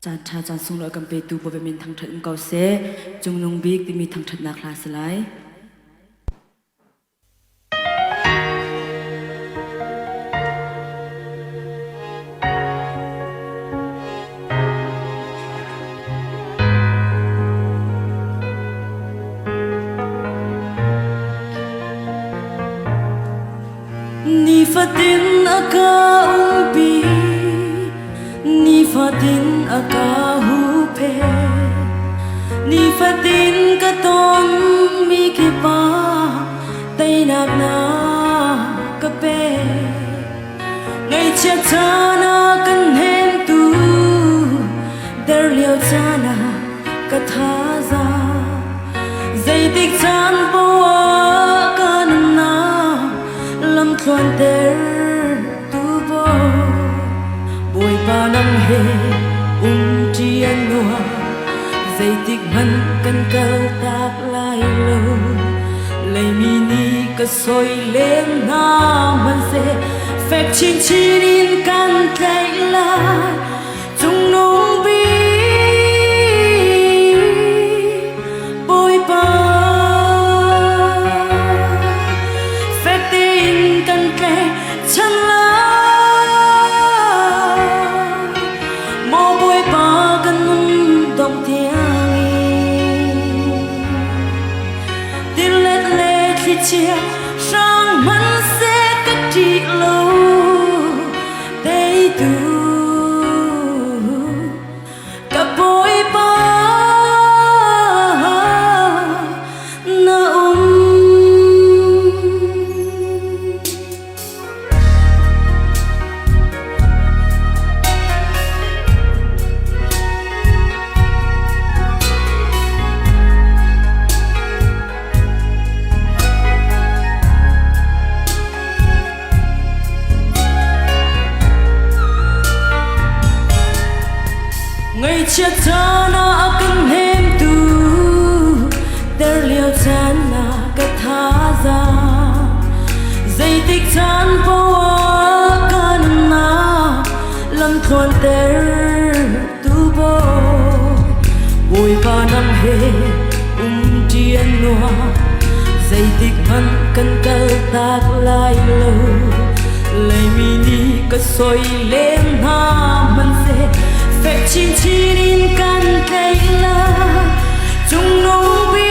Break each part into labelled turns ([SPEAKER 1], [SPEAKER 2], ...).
[SPEAKER 1] Cha cha cha sung loi kam pe tu bo be min thang thận cầu se chung nung bik ti mi thang thận na khla salai ni fatin aka umpi ni fatin aka hupe ni fatin ka ton mi ki pa tay nak na ka pe ngày chia cha na kan hem tu der liao cha na ka tha za dây tích chan po ka na lam thuan ter tu bo bồi ba năm he trian noa dây tích man kan kal tak lai lo lei mi ni ka soi lên na man se phép chin chin in kan tlai la chung nung bi bồi ba phép tin kan tlai chan la mo bồi ba kan nung dong tiang tin let let khi chia sang man se ka ti lo they do ka bồi ba na ngày chia cha na kan hem tu der liao chan na ka tha za dây tích chan po kan na lam thuan ter tu bo bồi ba năm he trian noa dây tích man kan kal tak lai lo lei mi ni ka soi lên na man se phép chin chin in kan tlai la chung nung bi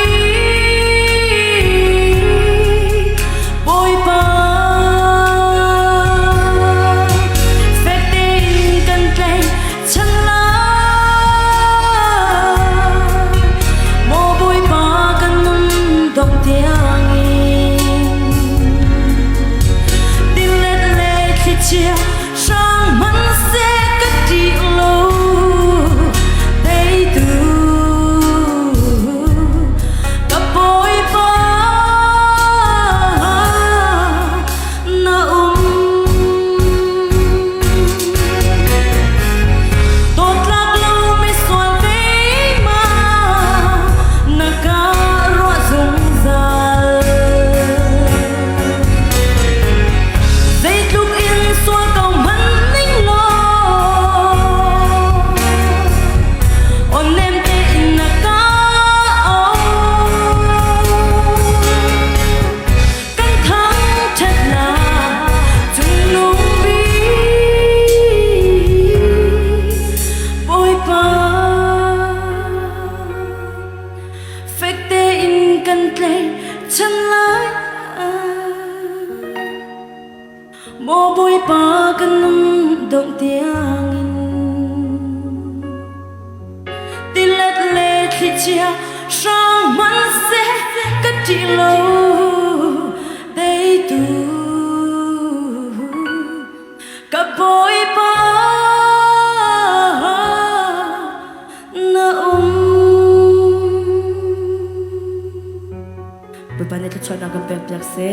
[SPEAKER 1] bồi ba phép tin kan tlai chan la mo bồi ba kan nung dong tiang tin let let khi chia sang man se ka ti lo chân lái mô bôi ba căn động tiếng tin lết lê khi chia sang mắt sẽ cất chị lâu đây tu cả bôi ba Bapa ni tu cuak nak kempel pelak se.